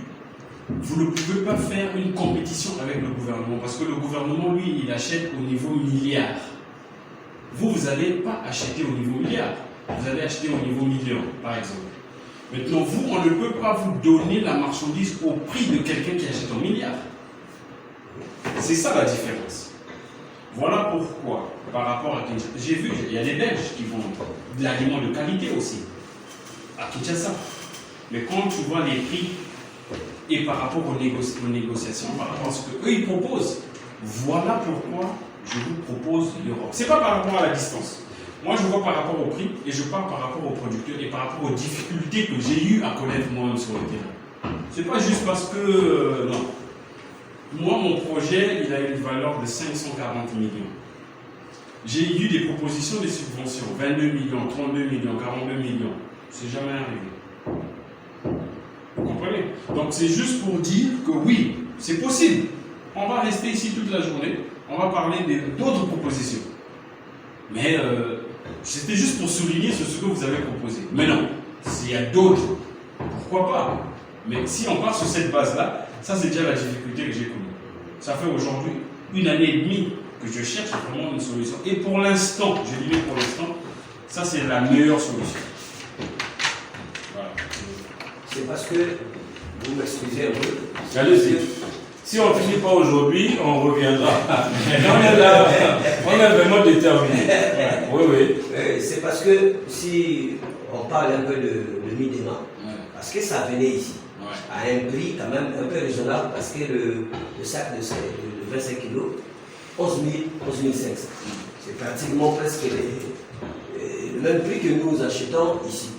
vous ne pouvez pas faire une compétition avec le gouvernement, parce que le gouvernement, lui, il achète au niveau milliard. Vous n'allez pas acheter au niveau milliard, vous allez acheter au niveau million, par exemple. Maintenant, vous, on ne peut pas vous donner la marchandise au prix de quelqu'un qui achète en milliard. C'est ça la différence. Voilà pourquoi, par rapport à Kinshasa, j'ai vu, il y a des Belges qui vendent de l'aliment de qualité aussi, à Kinshasa. Mais quand tu vois les prix, et par rapport aux négociations, par rapport à ce qu'eux ils proposent, voilà pourquoi je vous propose l'Europe. Ce n'est pas par rapport à la distance. Moi, je vois par rapport au prix, et je parle par rapport aux producteurs, et par rapport aux difficultés que j'ai eu à connaître moi-même sur le terrain. Ce n'est pas juste parce que, non. Moi, mon projet, il a une valeur de 540 millions. J'ai eu des propositions de subventions, 22 millions, 32 millions, 42 millions. C'est jamais arrivé. Vous comprenez? Donc c'est juste pour dire que oui, c'est possible. On va rester ici toute la journée, on va parler d'autres propositions. Mais c'était juste pour souligner ce que vous avez proposé. Mais non, s'il y a d'autres, pourquoi pas? Mais si on part sur cette base-là, ça c'est déjà la difficulté que j'ai connue. Ça fait aujourd'hui 1 année et demie que je cherche vraiment une solution. Et pour l'instant, je dis bien pour l'instant, ça c'est la meilleure solution. Voilà. C'est parce que, vous m'excusez un peu. Allez-y. Si on ne finit pas aujourd'hui, on reviendra. On est là, on est vraiment déterminé. Oui, oui. C'est parce que si on parle un peu de Midema, parce que ça venait ici, à un prix quand même un peu raisonnable, parce que le sac de 25 kg, 11 500. C'est pratiquement presque le même prix que nous achetons ici.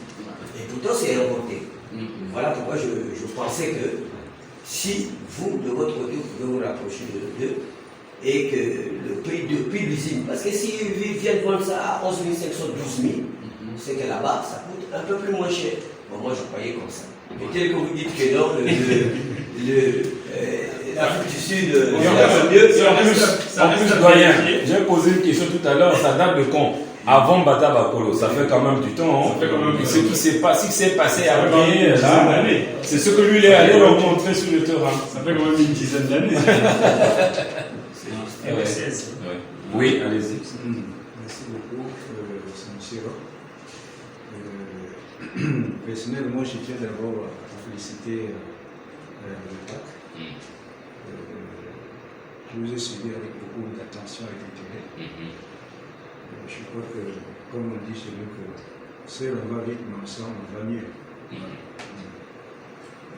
Et pourtant, c'est importé. Voilà pourquoi je pensais que si vous, de votre côté, vous pouvez vous rapprocher de d'eux et que le prix de l'usine, parce que s'ils viennent vendre ça à 11 500, 12 000, c'est que là-bas, ça coûte un peu plus moins cher. Bon, moi, je croyais comme ça. Mais tel que vous dites que non, l'Afrique du Sud, en plus, doyen, j'ai posé une question tout à l'heure, ça date de quand? Avant Bata Bakolo, ça fait quand même du temps. Ça fait quand même ce qui s'est passé après, c'est ce que lui il est allé rencontrer sur le terrain. Ça fait quand même une dizaine d'années. Oui, allez-y. Merci beaucoup, c'est M. Personnellement, je tiens d'abord à féliciter le PAC. Je vous ai suivi avec beaucoup d'attention et d'intérêt. Je crois que, comme on dit chez nous, que seul on va vite, mais ensemble on va mieux.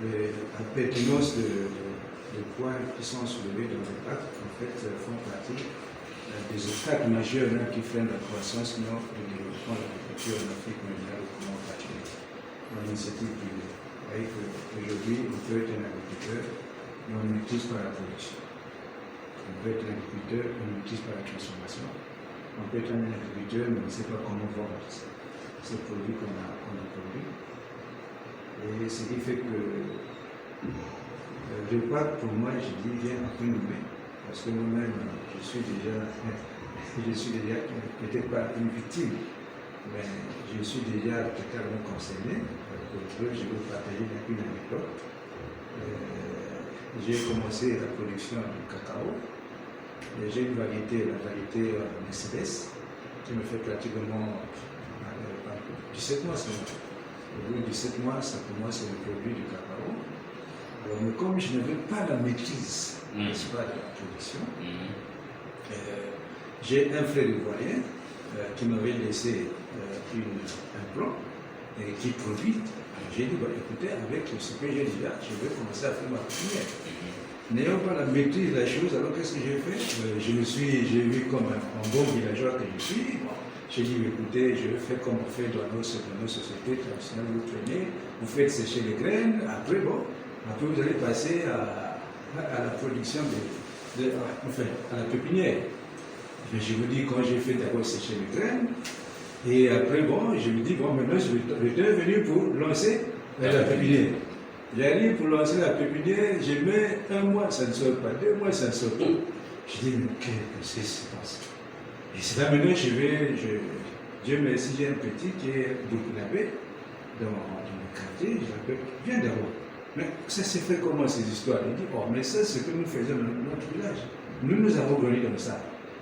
La pertinence des points qui sont soulevés dans le pacte, en fait, font partie des obstacles majeurs qui freinent la croissance, non le développement de l'agriculture en Afrique méridionale, comment particulier dans l'initiative privée. Vous voyez qu'aujourd'hui, on peut être un agriculteur, mais on n'utilise pas la production. On peut être un agriculteur, on n'utilise pas la transformation. On peut être un agriculteur, mais on ne sait pas comment vendre ces produits qu'on a produits. Et ce qui fait que le PAC, pour moi, je dis, vient un peu nous mettre. Parce que moi-même, je suis déjà peut-être pas une victime, mais je suis déjà totalement concerné. Je vais partager une anecdote. J'ai commencé la production du cacao. J'ai une variété, la variété Mercedes, qui me fait pratiquement 17 mois seulement. Au bout de 17 mois, ça pour moi c'est le produit du cacao. Alors, mais comme je n'avais pas la maîtrise, n'est-ce pas, de la production, j'ai un frère ivoirien qui m'avait laissé un plan et qui produit. J'ai dit, bah, écoutez, avec ce que j'ai déjà, je vais commencer à faire ma première. N'ayant pas la maîtrise de la chose, alors qu'est-ce que j'ai fait? J'ai vu comme un bon villageois que je suis. Bon, j'ai dit, écoutez, je vais faire comme on fait dans nos sociétés traditionnelles, vous prenez, vous faites sécher les graines, après vous allez passer à la production à la pépinière. Mais je vous dis, quand j'ai fait d'abord sécher les graines, et après, je me dis, maintenant, je suis venu pour lancer la pépinière. J'arrive pour lancer la pépinière, je mets 1 mois, ça ne sort pas, 2 mois, ça ne sort pas. Je dis, mais qu'est-ce qui se passe? Et c'est là maintenant, Dieu merci, j'ai un petit qui est burkinabé dans le quartier, je l'appelle, viens d'abord. Mais ça s'est fait comment ces histoires? Il dit, mais ça, c'est ce que nous faisons dans notre village. Nous avons grandi comme ça.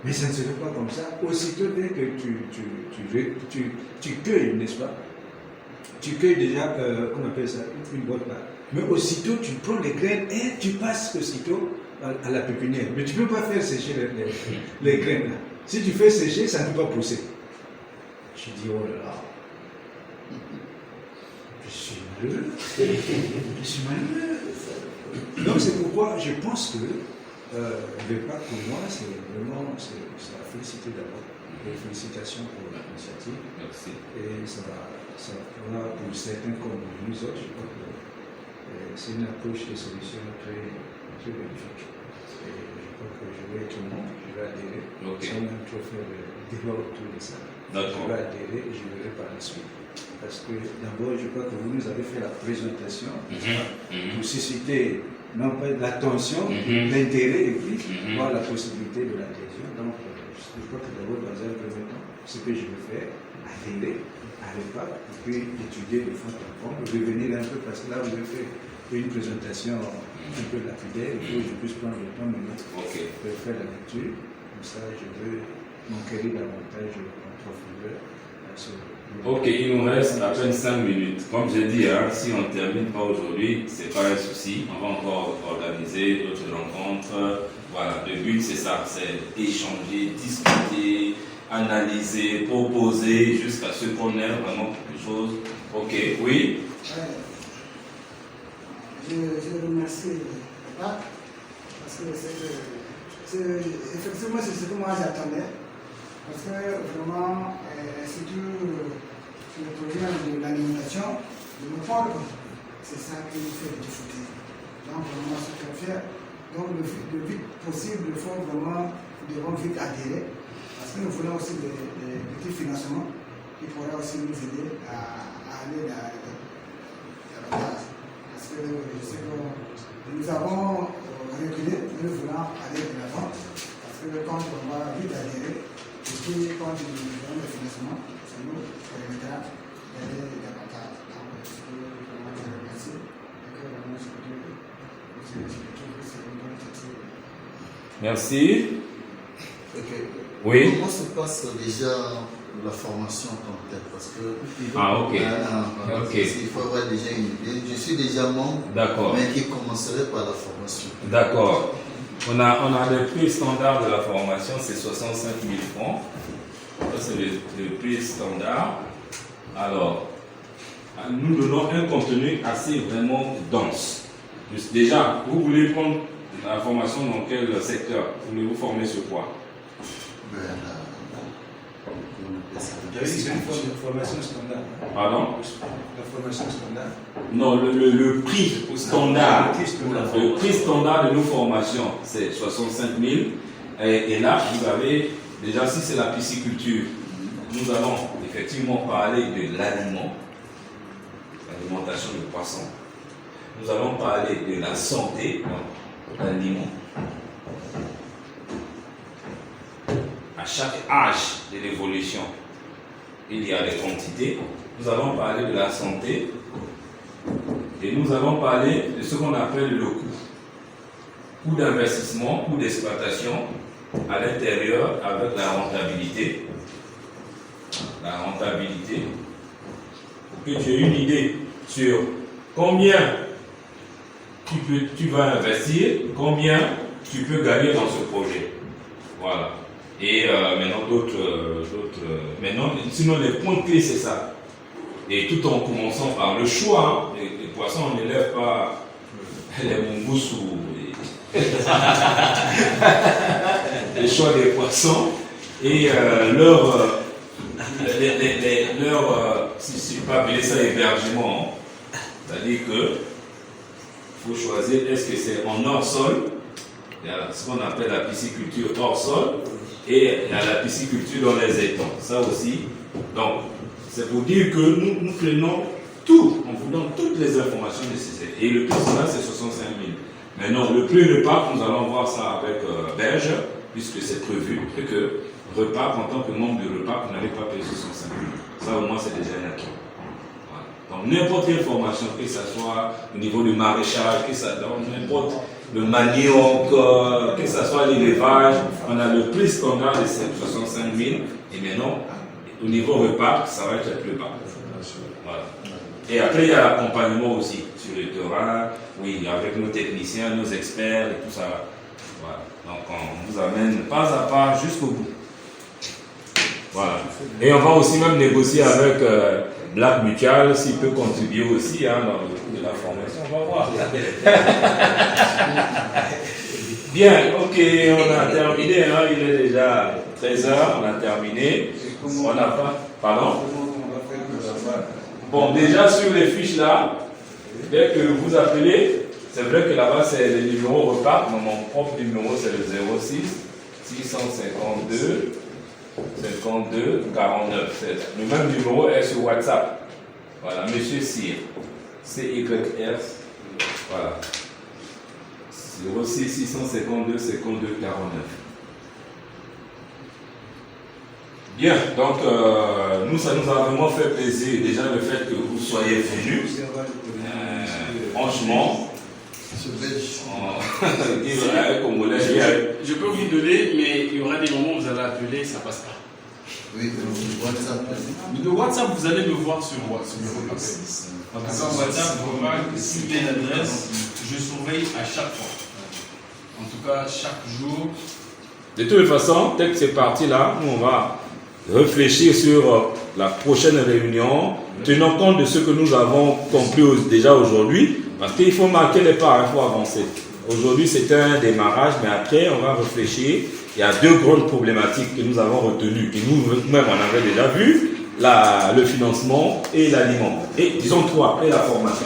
Mais ça ne se fait pas comme ça. Aussitôt dès que tu cueilles, n'est-ce pas? Tu cueilles déjà, on appelle ça, une boîte là. Mais aussitôt, tu prends les graines et tu passes aussitôt à la pépinière. Mais tu ne peux pas faire sécher les graines là. Si tu fais sécher, ça ne peut pas pousser. Je dis, oh là là. Je suis malheureux. Je suis malheureux. Donc c'est pourquoi je pense que le pas pour moi, c'est la félicité d'abord. Félicitations pour l'initiative. Merci. Et ça va pour certains comme nous autres, je crois que c'est une approche de solution très bénéfique. Et je crois que je vais être monde, je vais adhérer. Sans même trop faire de débat autour de ça. Je vais adhérer et je verrai par la suite. Parce que d'abord, je crois que vous nous avez fait la présentation pour susciter non pas l'attention, l'intérêt et puis voir la possibilité de l'adhésion. Donc, je crois que d'abord, dans un premier temps, ce que je vais faire, adhérer à l'EPAC, et puis étudier de fond en comble, revenir un peu, parce que là, vous avez fait une présentation un peu lapidaire, il faut que je puisse prendre le temps maintenant pour faire la lecture. Comme ça, je veux m'enquérir davantage en profondeur à ce. Ok, il nous reste à peine 5 minutes. Comme j'ai dit, si on ne termine pas aujourd'hui, ce n'est pas un souci. On va encore organiser d'autres rencontres. Voilà, le but c'est ça, c'est échanger, discuter, analyser, proposer, jusqu'à ce qu'on ait vraiment quelque chose. Ok, oui. Je remercie le PAC parce que effectivement c'est ce que moi j'attendais. Parce que vraiment, surtout le projet de l'alimentation, de nos porcs, c'est ça qui nous fait la difficulté. Donc vraiment, ce qu'on fait, donc le vite possible, il faut vraiment, nous devons vite adhérer, parce que nous voulons aussi des petits financements qui pourraient aussi nous aider à aller davantage. Parce que je sais que nous avons reculé, nous voulons aller de l'avant, parce que quand on va vite adhérer, et puis, quand nous avons le financement, ça nous permettra d'aller davantage. Donc, je vous remercie. Et que vraiment, je trouve que c'est une bonne initiative. Merci. Okay. Oui. Comment se passe déjà la formation en tant que telle? Parce que. Ok. Il faut avoir déjà une idée. Je suis déjà membre. D'accord. Mais qui commencerait par la formation. D'accord. On a le prix standard de la formation, c'est 65 000 francs. Ça, c'est le prix standard. Alors, nous donnons un contenu assez vraiment dense. Déjà, vous voulez prendre la formation dans quel secteur? Voulez-vous former sur quoi? C'est une formation standard. Pardon? La formation standard. Non, le prix standard. Le prix standard de nos formations, c'est 65 000. Et là, vous avez, déjà, si c'est la pisciculture, nous allons effectivement parler de l'aliment, l'alimentation de poissons. Nous allons parler de la santé, donc l'aliment. À chaque âge de l'évolution, il y a des quantités. Nous allons parler de la santé et nous allons parler de ce qu'on appelle le coût. Coût d'investissement, coût d'exploitation à l'intérieur avec la rentabilité. la rentabilité, pour que tu aies une idée sur combien tu vas investir, combien tu peux gagner dans ce projet. Voilà. Et maintenant, maintenant, sinon les points clés, c'est ça. Et tout en commençant par le choix, hein. Les poissons, on n'élève pas les mongousses ou les choix des poissons et si je peux appeler ça hébergement, c'est-à-dire que il faut choisir est-ce que c'est en hors-sol, il y a ce qu'on appelle la pisciculture hors-sol et il y a la pisciculture dans les étangs, ça aussi. Donc, c'est pour dire que nous prenons tout, on vous donne toutes les informations nécessaires. Et le prix là, c'est 65 000. Maintenant, le prix repas, nous allons voir ça avec Berge, puisque c'est prévu, et que repas, en tant que nombre de repas, vous n'allez pas payer 65 000. Ça, au moins, c'est déjà un acquis. Voilà. Donc, n'importe quelle formation, que ce soit au niveau du maraîchage, que ça donne n'importe le manioc, que ce soit l'élevage, on a le prix standard de 65 000, et maintenant, au niveau repas, ça va être plus bas. Voilà. Et après, il y a l'accompagnement aussi sur le terrain, oui, avec nos techniciens, nos experts et tout ça. Voilà. Donc, on vous amène pas à pas jusqu'au bout. Voilà. Et on va aussi même négocier avec Black Mutual s'il peut contribuer aussi hein, dans le coût de la formation. On va voir. Bien, ok, on a terminé. Hein, il est déjà 13h, on a terminé. On n'a pas. Pardon? Bon, déjà sur les fiches là, dès que vous appelez, c'est vrai que là-bas c'est le numéro repas. Mon propre numéro c'est le 06 652 52 49. Le même numéro est sur WhatsApp. Voilà, Monsieur Cyr. CYR. Voilà. 06 652 52 49. Bien, donc nous, ça nous a vraiment fait plaisir déjà le fait que vous soyez venus. Franchement, je peux vous donner, mais il y aura des moments où vous allez appeler, ça passe pas. Oui, le WhatsApp. Le WhatsApp, vous allez me voir sur WhatsApp. Sur WhatsApp, si vous avez l'adresse, je surveille à chaque fois. En tout cas, chaque jour. De toute façon, dès que c'est parti là, nous on va réfléchir sur la prochaine réunion, tenant compte de ce que nous avons compris déjà aujourd'hui, parce qu'il faut marquer les pas, il faut avancer. Aujourd'hui, c'est un démarrage, mais après, on va réfléchir. Il y a deux grandes problématiques que nous avons retenues, et nous-mêmes, on avait déjà vu, le financement et l'aliment. Et disons trois, et la formation.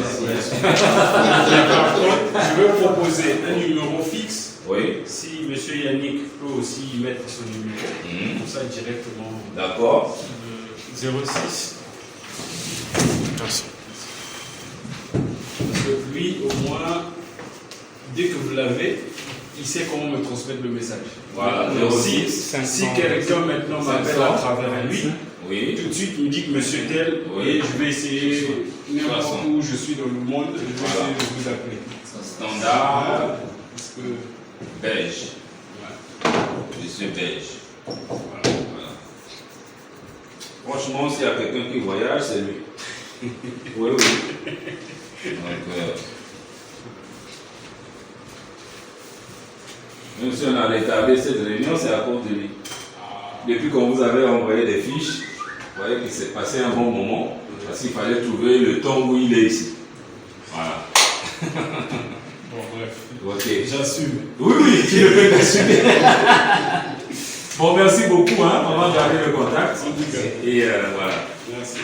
Par contre, je veux proposer un numéro fixe. Oui. Si M. Yannick peut aussi mettre son numéro, comme ça directement. D'accord. 06. Merci. Parce que lui, au moins, dès que vous l'avez, il sait comment me transmettre le message. Voilà, si quelqu'un maintenant m'appelle à travers lui, oui. Tout de suite il me dit que monsieur tel, oui. Et je vais essayer, n'importe où je suis dans le monde, je vais essayer de vous appeler. Standard. Parce que... Belge. Ouais. Je suis belge. Voilà. Franchement, s'il y a quelqu'un qui voyage, c'est lui. Oui, oui. Donc, même si on a rétabli cette réunion, c'est à cause de lui. Depuis qu'on vous avait envoyé des fiches, vous voyez qu'il s'est passé un bon moment, parce qu'il fallait trouver le temps où il est ici. Voilà. Bon, bref. Ok. J'assume. Oui, oui, tu le fais assumer. Bon, merci beaucoup. Hein. On va garder le contact. Et voilà. Merci.